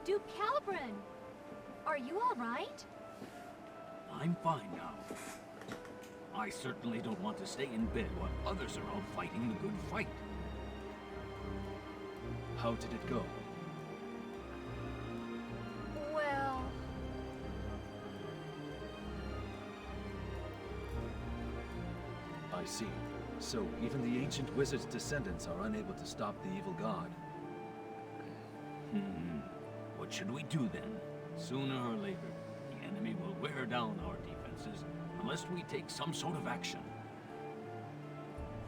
Duke Calibran! Are you alright? I'm fine now. I certainly don't want to stay in bed while others are out fighting the good fight. How did it go? Well... I see. So, even the ancient wizard's descendants are unable to stop the evil god. What should we do then? Sooner or later, the enemy will wear down our defenses unless we take some sort of action.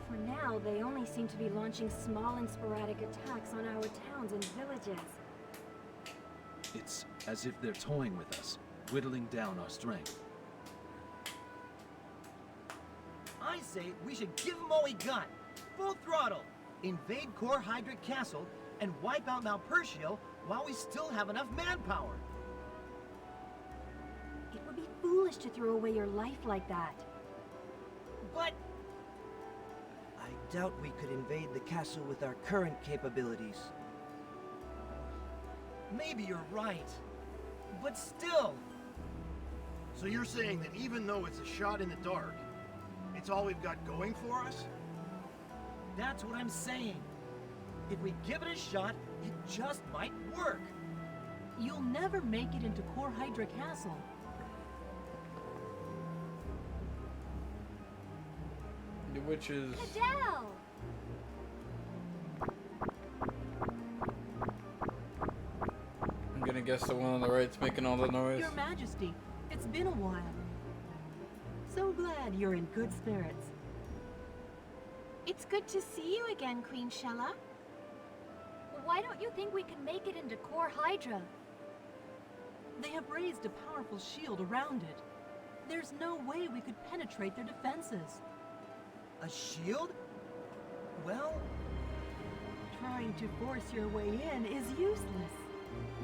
For now, they only seem to be launching small and sporadic attacks on our towns and villages. It's as if they're toying with us, whittling down our strength. I say we should give them all we got. Full throttle. Invade Core Hydric Castle and wipe out Malpertio while we still have enough manpower. It would be foolish to throw away your life like that. But I doubt we could invade the castle with our current capabilities. maybe you're right. But still. So you're saying that even though it's a shot in the dark, it's all we've got going for us? That's what I'm saying. If we give it a shot, it just might work. You'll never make it into Core Hydra Castle. Which is... Adele! I'm gonna guess the one on the right's making all the noise. Your Majesty, it's been a while. So glad you're in good spirits. It's good to see you again, Queen Shella. Why don't you think we can make it into Core Hydra? They have raised a powerful shield around it. There's no way we could penetrate their defenses. A shield? Well... Trying to force your way in is useless.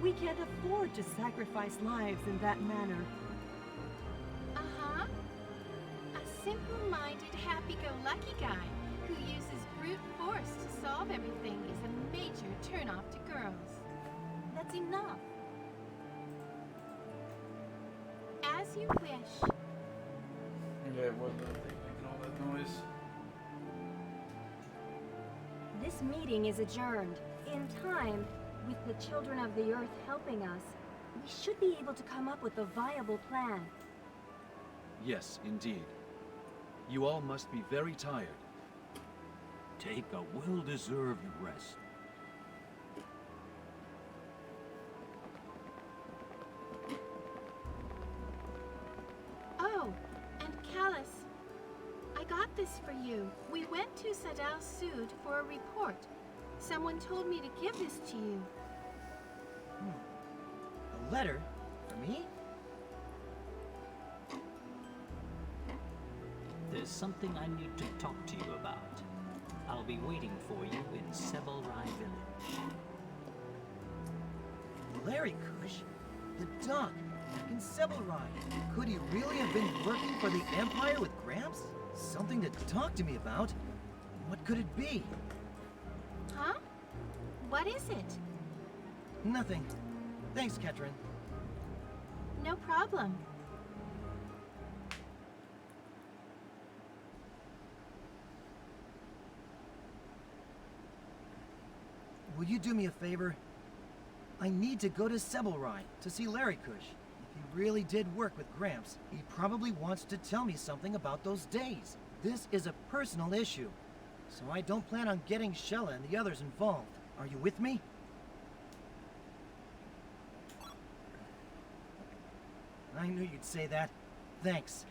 We can't afford to sacrifice lives in that manner. Uh-huh. A simple-minded, happy-go-lucky guy who uses brute force to solve everything is a major turn-off to girls. That's enough. As you wish. Yeah, it was that thing making all that noise. This meeting is adjourned. In time, with the children of the Earth helping us, we should be able to come up with a viable plan. Yes, indeed. You all must be very tired. Take a well-deserved rest. Oh, and Callus, I got this for you. We went to Sadal Sud for a report. Someone told me to give this to you. A letter? For me? There's something I need to talk to you about. I'll be waiting for you in Sebelrai Village. Larry Kush? The Duck? In Sebelrai? Could he really have been working for the Empire with Gramps? Something to talk to me about? What could it be? Huh? What is it? Nothing. Thanks, Ketrin. No problem. Will you do me a favor? I need to go to Sebelrai to see Larry Kush. If he really did work with Gramps, he probably wants to tell me something about those days. This is a personal issue, so I don't plan on getting Shella and the others involved. Are you with me? I knew you'd say that. Thanks.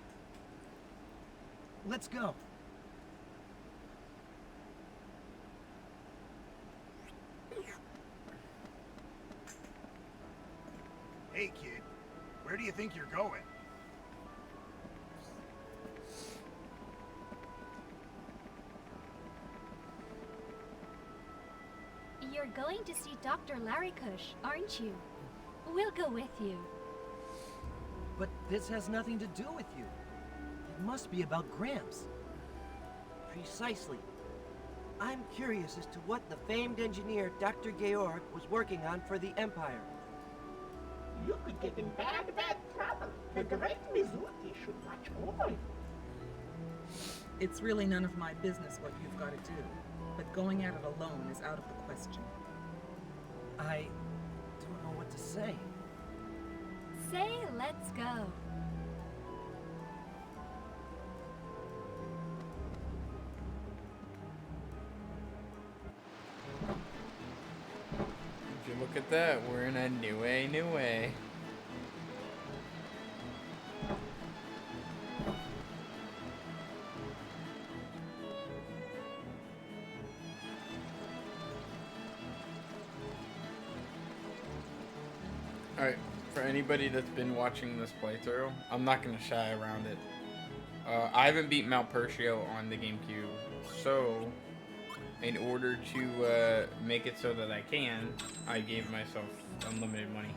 Let's go. Hey, kid. Where do you think you're going? You're going to see Dr. Larry Kush, aren't you? We'll go with you. But this has nothing to do with you. It must be about Gramps. Precisely. I'm curious as to what the famed engineer Dr. Georg was working on for the Empire. You could get in bad trouble. The great Mizuki should watch over you. It's really none of my business what you've got to do, but going at it alone is out of the question. I don't know what to say. Say, let's go. If you look at that, we're in a new way. Alright, for anybody that's been watching this playthrough, I'm not going to shy around it. I haven't beat Malpertio on the GameCube, so in order to make it so that I can, I gave myself unlimited money.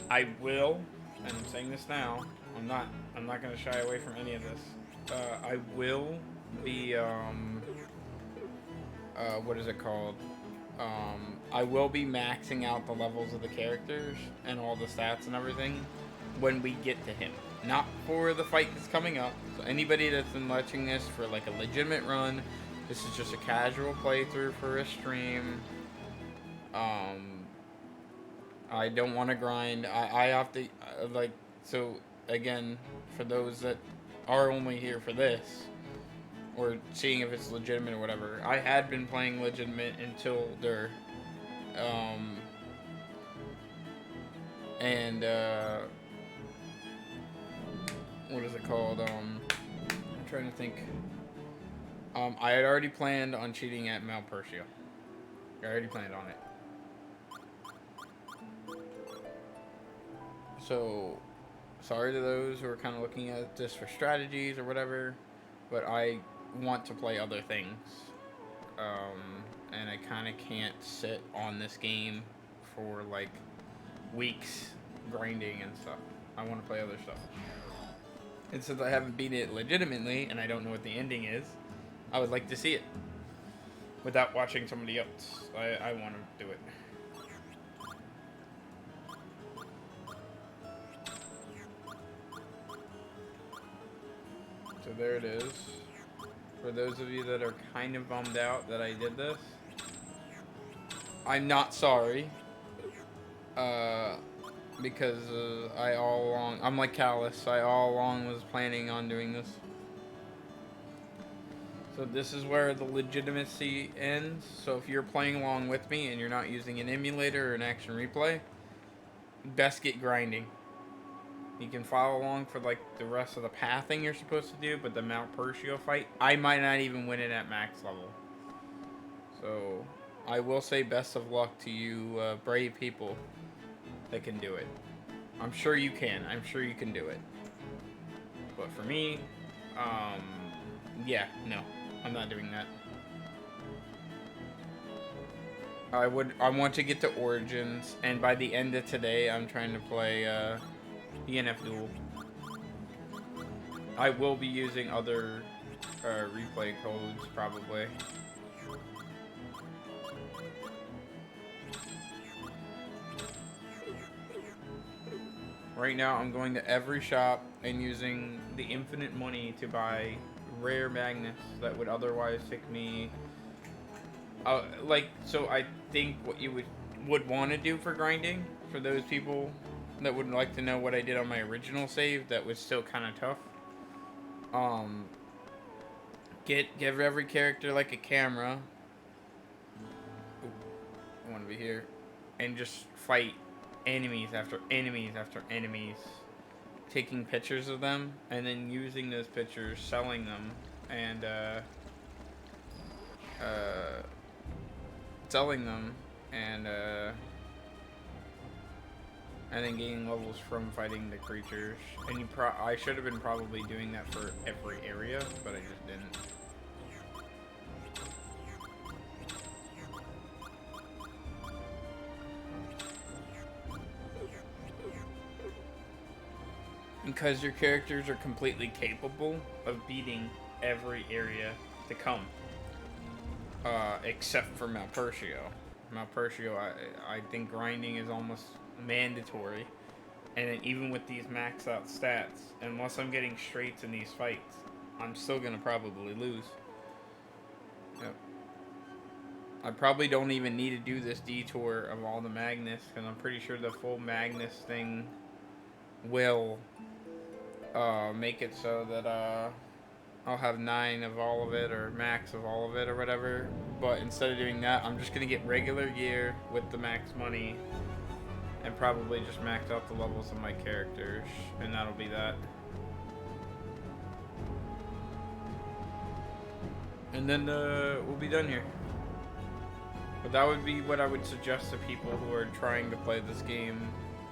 I will, and I'm saying this now, I'm not going to shy away from any of this. I will be, what is it called? I will be maxing out the levels of the characters and all the stats and everything when we get to him. Not for the fight that's coming up. So anybody that's been watching this for like a legitimate run, this is just a casual playthrough for a stream. I don't want to grind. I have to, like, so again, for those that are only here for this, or seeing if it's legitimate or whatever, I had been playing legitimate until there, what is it called, I'm trying to think, I had already planned on cheating at Malpertio. I already planned on it. So, sorry to those who are kind of looking at this for strategies or whatever, but I want to play other things. And I kind of can't sit on this game for like weeks grinding and stuff. I want to play other stuff. And since I haven't beaten it legitimately and I don't know what the ending is, I would like to see it without watching somebody else. I want to do it. So there it is. For those of you that are kind of bummed out that I did this, I'm not sorry. Because I all along, I'm like Callus, I all along was planning on doing this. So this is where the legitimacy ends. So if you're playing along with me and you're not using an emulator or an action replay, best get grinding. You can follow along for like the rest of the pathing you're supposed to do, but the Malpertio fight, I might not even win it at max level. So I will say best of luck to you brave people that can do it. I'm sure you can. I'm sure you can do it. But for me, yeah, no, I'm not doing that. I want to get to Origins, and by the end of today, I'm trying to play ENF Duel. I will be using other replay codes, probably. Right now, I'm going to every shop and using the infinite money to buy rare magnets that would otherwise take me... so I think what you would want to do for grinding, for those people that would like to know what I did on my original save that was still kind of tough. Give every character like a camera. Ooh, I want to be here. And just fight enemies after enemies after enemies. Taking pictures of them and then using those pictures, selling them, and selling them, and then gaining levels from fighting the creatures. And I should have been probably doing that for every area, but I just didn't. Because your characters are completely capable of beating every area to come. Except for Malpertio. Malpertio, I think grinding is almost mandatory. And then even with these maxed out stats, unless I'm getting straights in these fights, I'm still gonna probably lose. Yep. I probably don't even need to do this detour of all the Magnus, because I'm pretty sure the full Magnus thing will make it so that I'll have 9 of all of it, or max of all of it, or whatever. But instead of doing that, I'm just gonna get regular gear with the max money, and probably just max out the levels of my characters, and that'll be that. And then we'll be done here. But that would be what I would suggest to people who are trying to play this game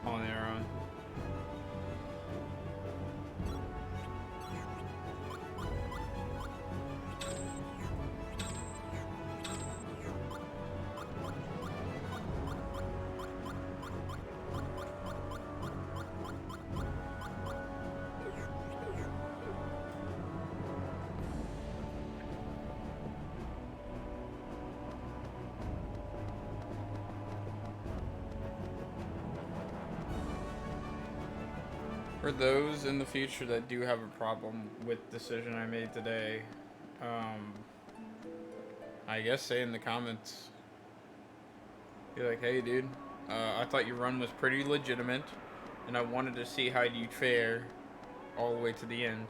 on their own. For those in the future that do have a problem with the decision I made today, I guess say in the comments, be like, hey dude, I thought your run was pretty legitimate, and I wanted to see how you'd fare all the way to the end.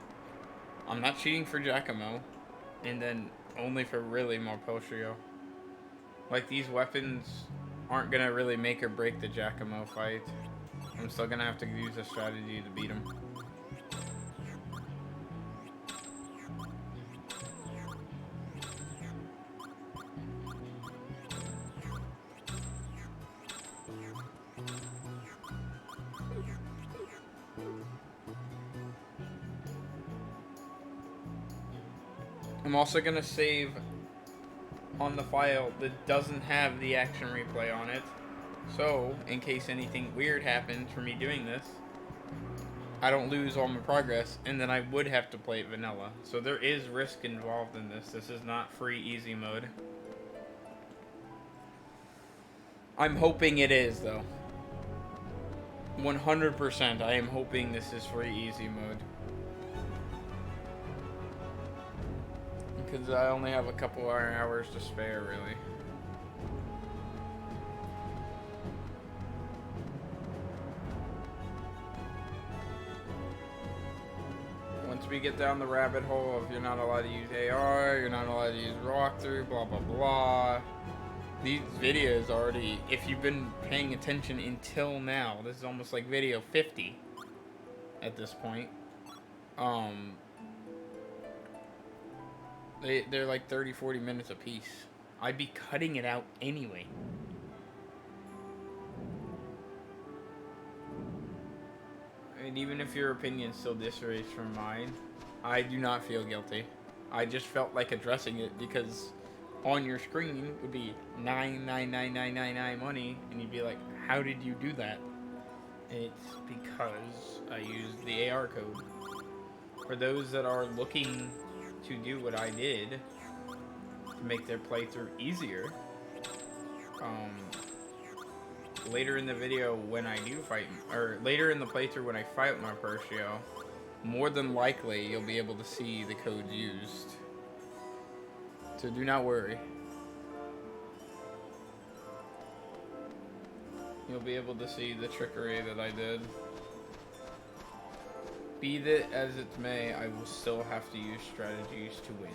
I'm not cheating for Giacomo, and then only for really Malpostrio. Like, these weapons aren't gonna really make or break the Giacomo fight. I'm still gonna have to use a strategy to beat him. I'm also gonna save on the file that doesn't have the action replay on it. So, in case anything weird happens for me doing this, I don't lose all my progress, and then I would have to play it vanilla. So there is risk involved in this. This is not free easy mode. I'm hoping it is, though. 100% I am hoping this is free easy mode. Because I only have a couple hours to spare, really. Once we get down the rabbit hole of you're not allowed to use AR, you're not allowed to use walkthrough, blah blah blah. These videos already, if you've been paying attention until now, this is almost like video 50 at this point. They're like 30-40 minutes a piece. I'd be cutting it out anyway. And even if your opinion still differs from mine, I do not feel guilty. I just felt like addressing it because on your screen would be 99999 money, and you'd be like, how did you do that? And it's because I used the AR code. For those that are looking to do what I did to make their playthrough easier, later in the video when I do fight, or later in the playthrough when I fight Malpostrio, more than likely you'll be able to see the code used. So do not worry. You'll be able to see the trickery that I did. Be that as it may, I will still have to use strategies to win.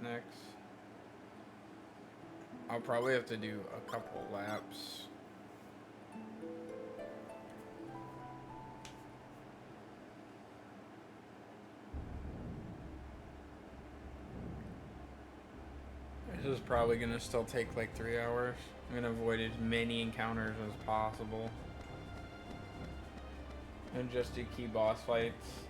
Next, I'll probably have to do a couple laps. This is probably gonna still take like 3 hours. I'm gonna avoid as many encounters as possible and just do key boss fights.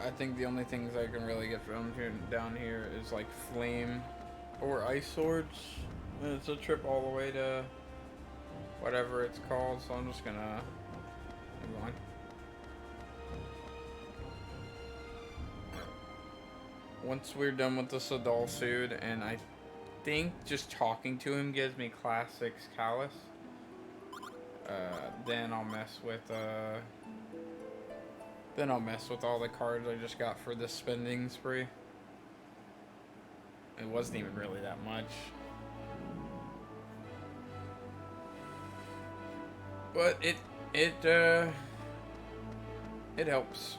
I think the only things I can really get from here down here is like flame or ice swords. And it's a trip all the way to whatever it's called, so I'm just gonna move on. Once we're done with the Sadal food, and I think just talking to him gives me class 6 Callus, then I'll mess with all the cards I just got for this spending spree. It wasn't even really that much. But it helps.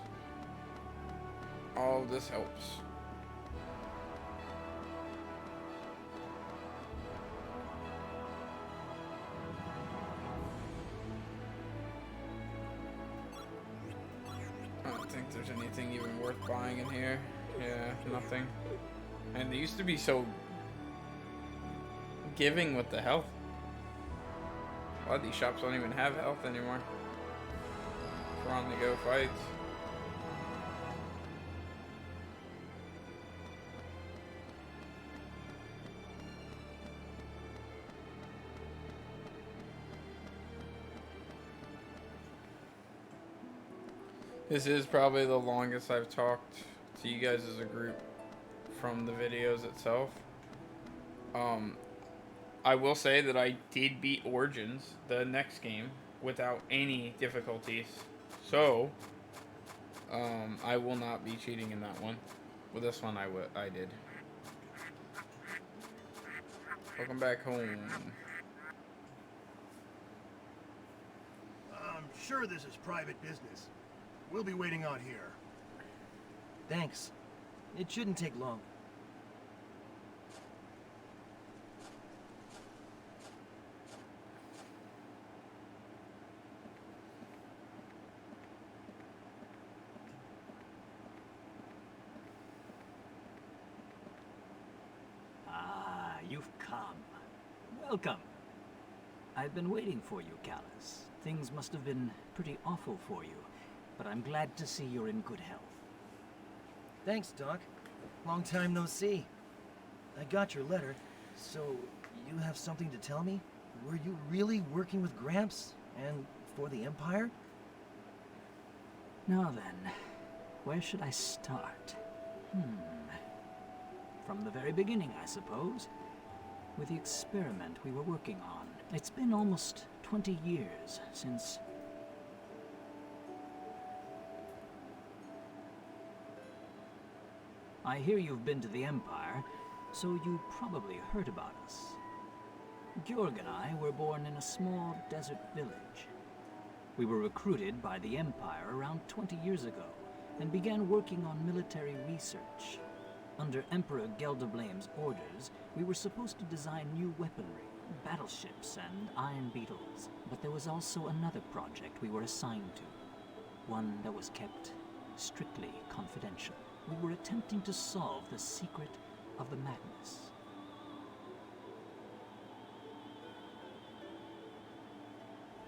All of this helps. I don't think there's anything even worth buying in here. Yeah, nothing. And they used to be so giving with the health. A lot of these shops don't even have health anymore for on the go fights. This is probably the longest I've talked to you guys as a group from the videos itself. I will say that I did beat Origins, the next game, without any difficulties. So, I will not be cheating in that one. With this one, I did. Welcome back home. I'm sure this is private business. We'll be waiting out here. Thanks. It shouldn't take long. You've come. Welcome. I've been waiting for you, Callus. Things must have been pretty awful for you, but I'm glad to see you're in good health. Thanks, Doc. Long time no see. I got your letter, so you have something to tell me? Were you really working with Gramps and for the Empire? Now then, where should I start? From the very beginning, I suppose. With the experiment we were working on. It's been almost 20 years since... I hear you've been to the Empire, so you probably heard about us. Georg and I were born in a small desert village. We were recruited by the Empire around 20 years ago, and began working on military research. Under Emperor Geldablame's orders, we were supposed to design new weaponry, battleships and iron beetles. But there was also another project we were assigned to, one that was kept strictly confidential. We were attempting to solve the secret of the Magnus.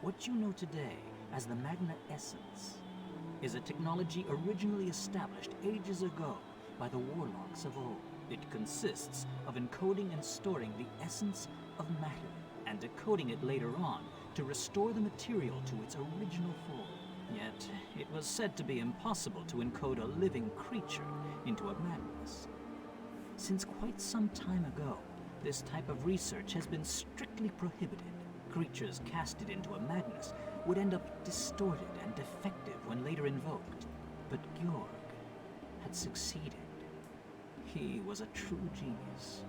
What you know today as the Magna Essence is a technology originally established ages ago by the warlocks of old. It consists of encoding and storing the essence of matter and decoding it later on to restore the material to its original form. Yet, it was said to be impossible to encode a living creature into a Magnus. Since quite some time ago, this type of research has been strictly prohibited. Creatures casted into a Magnus would end up distorted and defective when later invoked. But Georg had succeeded. He was a true genius.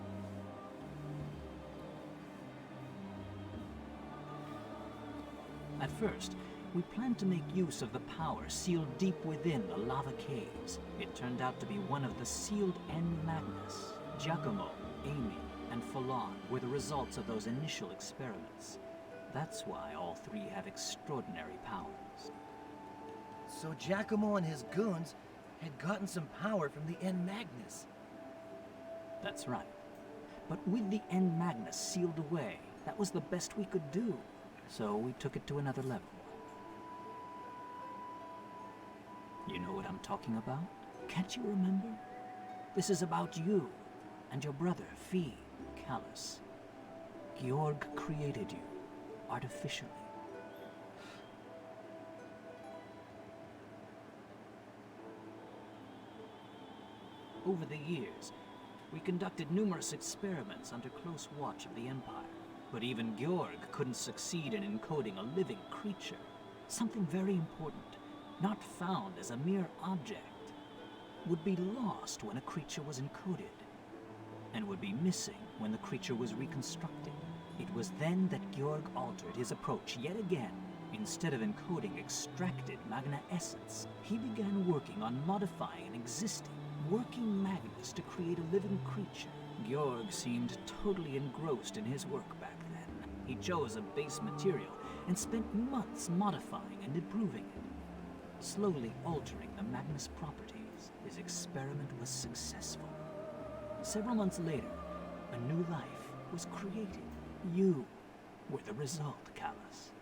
At first, we planned to make use of the power sealed deep within the lava caves. It turned out to be one of the sealed N Magnus. Giacomo, Amy, and Falon were the results of those initial experiments. That's why all three have extraordinary powers. So Giacomo and his goons had gotten some power from the N Magnus. That's right. But with the N Magnus sealed away, that was the best we could do. So we took it to another level. You know what I'm talking about? Can't you remember? This is about you and your brother, Fee, Callus. Georg created you, artificially. Over the years, we conducted numerous experiments under close watch of the Empire. But even Georg couldn't succeed in encoding a living creature. Something very important, not found as a mere object, would be lost when a creature was encoded, and would be missing when the creature was reconstructed. It was then that Georg altered his approach yet again. Instead of encoding extracted Magna Essence, he began working on modifying an existing, working Magnus to create a living creature. Georg seemed totally engrossed in his work back then. He chose a base material and spent months modifying and improving it, slowly altering the Magnus properties. His experiment was successful. Several months later, a new life was created. You were the result, Callus.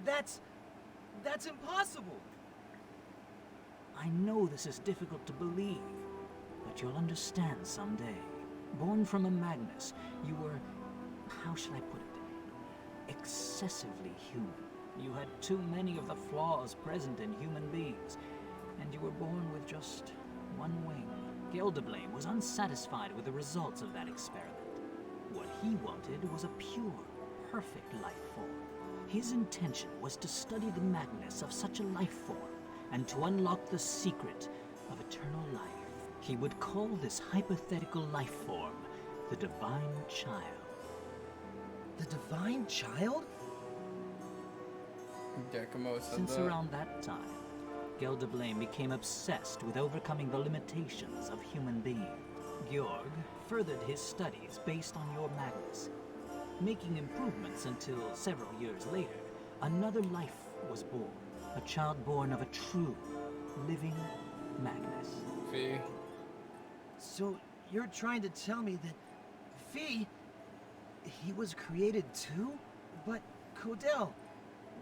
That's impossible! I know this is difficult to believe, but you'll understand someday. Born from a Magnus, you were, how shall I put it, excessively human. You had too many of the flaws present in human beings, and you were born with just one wing. Gelderblame was unsatisfied with the results of that experiment. What he wanted was a pure, perfect life form. His intention was to study the Magnus of such a life form, and to unlock the secret of eternal life. He would call this hypothetical life form the Divine Child. The Divine Child? Decimo said Since that. around that time, Gelderblame became obsessed with overcoming the limitations of human being. Georg furthered his studies based on your Magnus, making improvements until several years later, another life was born. A child born of a true, living Magnus. Fee. So you're trying to tell me that Fee, he was created too? But Codell,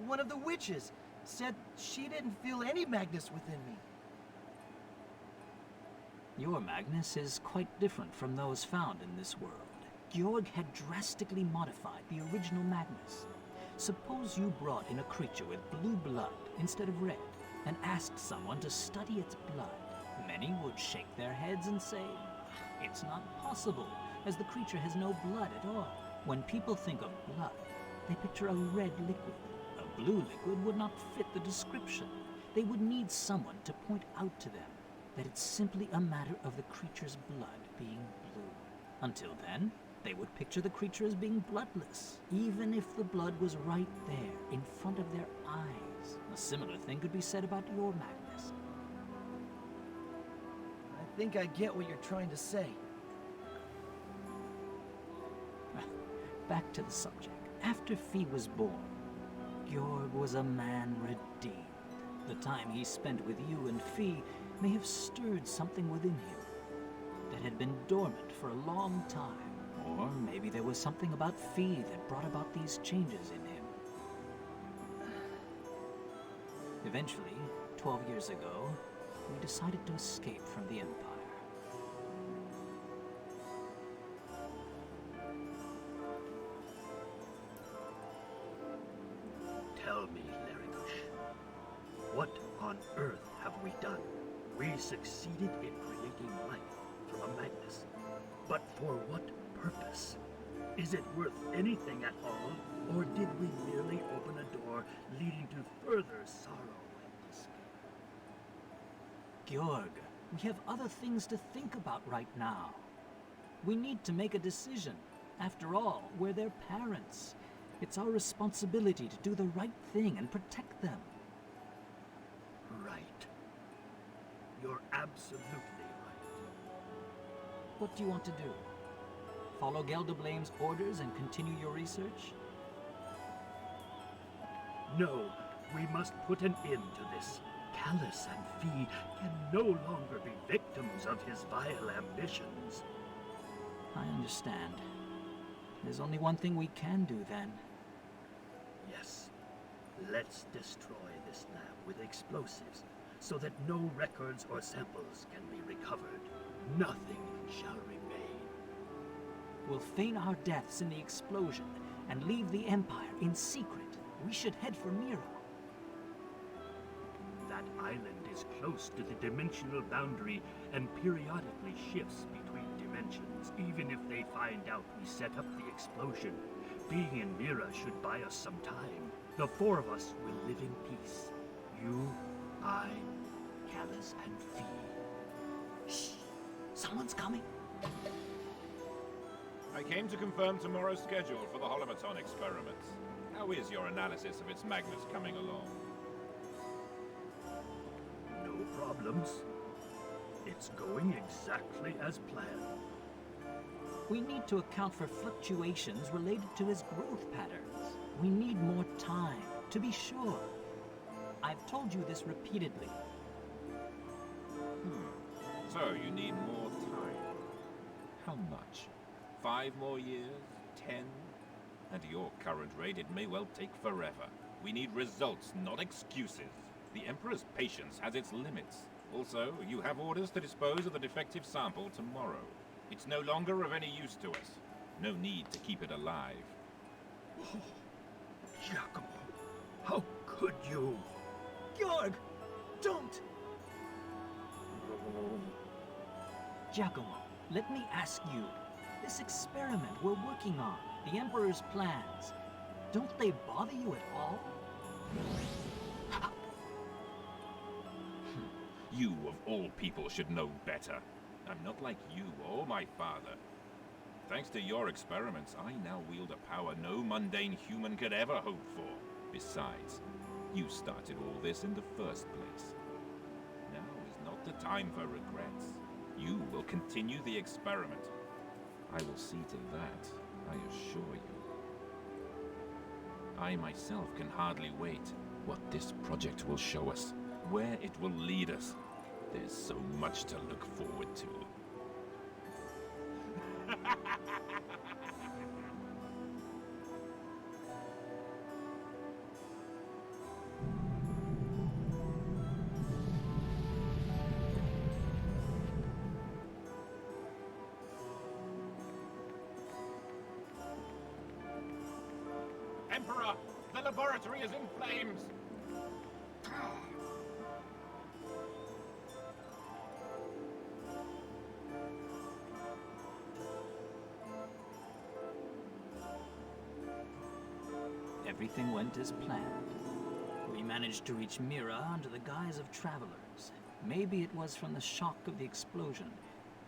one of the witches, said she didn't feel any Magnus within me. Your Magnus is quite different from those found in this world. Georg had drastically modified the original Magnus. Suppose you brought in a creature with blue blood instead of red, and asked someone to study its blood. Many would shake their heads and say, it's not possible, as the creature has no blood at all. When people think of blood, they picture a red liquid. A blue liquid would not fit the description. They would need someone to point out to them that it's simply a matter of the creature's blood being blue. Until then, they would picture the creature as being bloodless, even if the blood was right there, in front of their eyes. A similar thing could be said about your Magnus. I think I get what you're trying to say. Back to the subject. After Fee was born, Georg was a man redeemed. The time he spent with you and Fee may have stirred something within him that had been dormant for a long time. Or maybe there was something about Fee that brought about these changes in him. Eventually, 12 years ago, we decided to escape from the Empire. Tell me, Larikush, what on earth have we done? We succeeded in creating life from a Magnus. But for what purpose? Is it worth anything at all? Or did we merely open a door leading to further sorrow and despair? Georg, we have other things to think about right now. We need to make a decision. After all, we're their parents. It's our responsibility to do the right thing and protect them. Right. You're absolutely right. What do you want to do? Follow Gelderblame's orders and continue your research? No, we must put an end to this. Callus and Fee can no longer be victims of his vile ambitions. I understand. There's only one thing we can do then. Yes. Let's destroy this lab with explosives so that no records or samples can be recovered. Nothing shall remain. We'll feign our deaths in the explosion and leave the Empire in secret. We should head for Mira. That island is close to the dimensional boundary and periodically shifts between dimensions, even if they find out we set up the explosion. Being in Mira should buy us some time. The four of us will live in peace. You, I, Callus, and Fee. Shh! Someone's coming. I came to confirm tomorrow's schedule for the holomaton experiments. How is your analysis of its Magnus coming along? No problems. It's going exactly as planned. We need to account for fluctuations related to his growth patterns. We need more time, to be sure. I've told you this repeatedly. So, you need more time. How much? 5 more years? 10? At your current rate, it may well take forever. We need results, not excuses. The Emperor's patience has its limits. Also, you have orders to dispose of the defective sample tomorrow. It's no longer of any use to us. No need to keep it alive. Oh, Giacomo, how could you? Georg! Don't! Giacomo, let me ask you. This experiment we're working on, the Emperor's plans, don't they bother you at all? You, of all people, should know better. I'm not like you or my father. Thanks to your experiments, I now wield a power no mundane human could ever hope for. Besides, you started all this in the first place. Now is not the time for regrets. You will continue the experiment. I will see to that, I assure you. I myself can hardly wait. What this project will show us, where it will lead us. There's so much to look forward to. Emperor, the laboratory is in flames! Everything went as planned. We managed to reach Mira under the guise of travelers. Maybe it was from the shock of the explosion.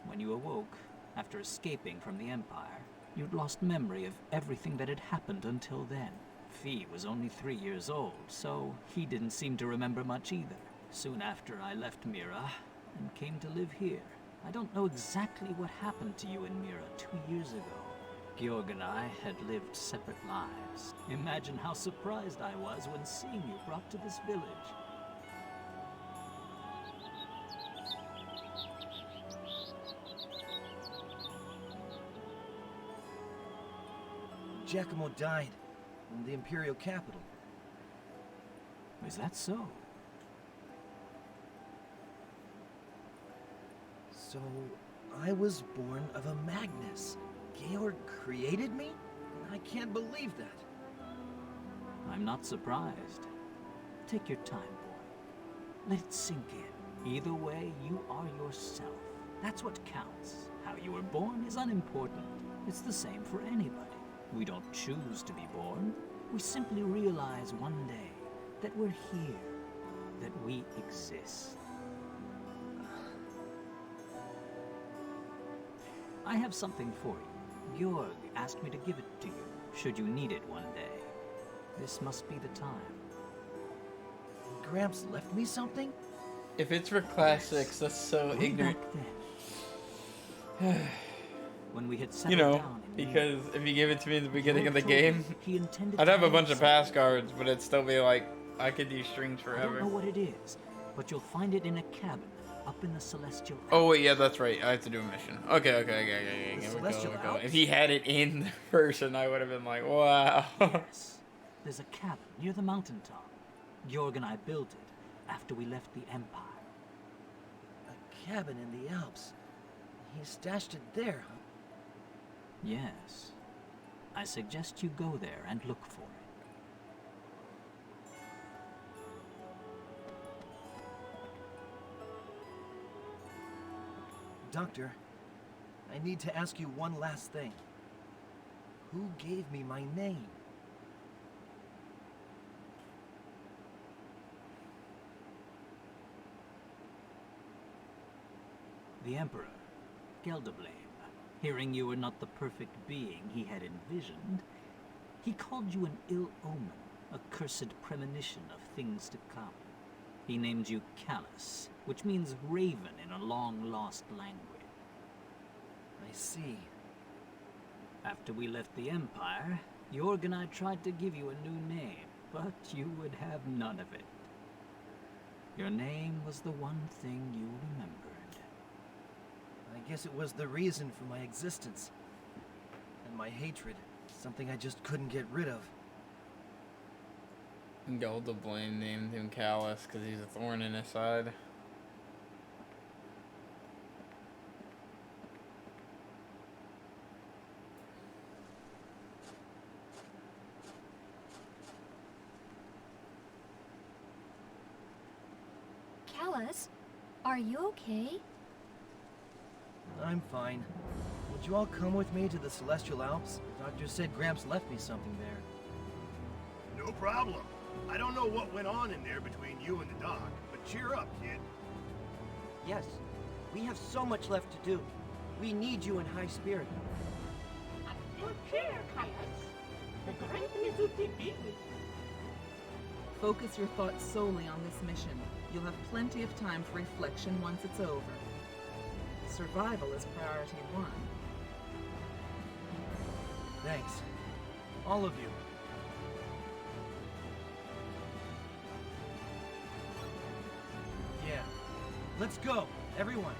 When you awoke, after escaping from the Empire, you'd lost memory of everything that had happened until then. Fee was only 3 years old, so he didn't seem to remember much either. Soon after, I left Mira and came to live here. I don't know exactly what happened to you in Mira 2 years ago. Georg and I had lived separate lives. Imagine how surprised I was when seeing you brought to this village. Giacomo died in the Imperial capital. Is that so? So, I was born of a Magnus. Georg created me? I can't believe that. I'm not surprised. Take your time, boy. Let it sink in. Either way, you are yourself. That's what counts. How you were born is unimportant. It's the same for anybody. We don't choose to be born. We simply realize one day that we're here, that we exist. I have something for you. Georg asked me to give it to you, should you need it one day. This must be the time. Gramps left me something? If it's for Class 6, that's so Way ignorant. back then, when we had settled You know, down in because if you give it to me in the beginning of the Georg told game, me he intended I'd to have a hide bunch of something. pass cards, but it'd still be like, I could use strings I don't forever. know what it is, but you'll find it in a cabin up in the Celestial Oh wait, Alps. yeah, that's right. I have to do a mission. Okay. Here we Celestial go. Alps? If he had it in person, I would have been like, wow. Yes. There's a cabin near the mountaintop. Georg and I built it after we left the Empire. A cabin in the Alps. He stashed it there, huh? Yes. I suggest you go there and look for it. Doctor, I need to ask you one last thing. Who gave me my name? The Emperor, Gelderblame, hearing you were not the perfect being he had envisioned, he called you an ill omen, a cursed premonition of things to come. He named you Callus, which means raven in a long-lost language. I see. After we left the Empire, Jorg and I tried to give you a new name, but you would have none of it. Your name was the one thing you remembered. I guess it was the reason for my existence. And my hatred, something I just couldn't get rid of. Gelderblame named him Callus because he's a thorn in his side. Callus, are you okay? I'm fine. Would you all come with me to the Celestial Alps? The doctor said Gramps left me something there. No problem. I don't know what went on in there between you and the doc, but cheer up, kid. Yes, we have so much left to do. We need you in high spirit. Your chair, Kaitos. The great Mizuki be with you. Focus your thoughts solely on this mission. You'll have plenty of time for reflection once it's over. Survival is priority 1. Thanks. All of you. Yeah. Let's go, everyone.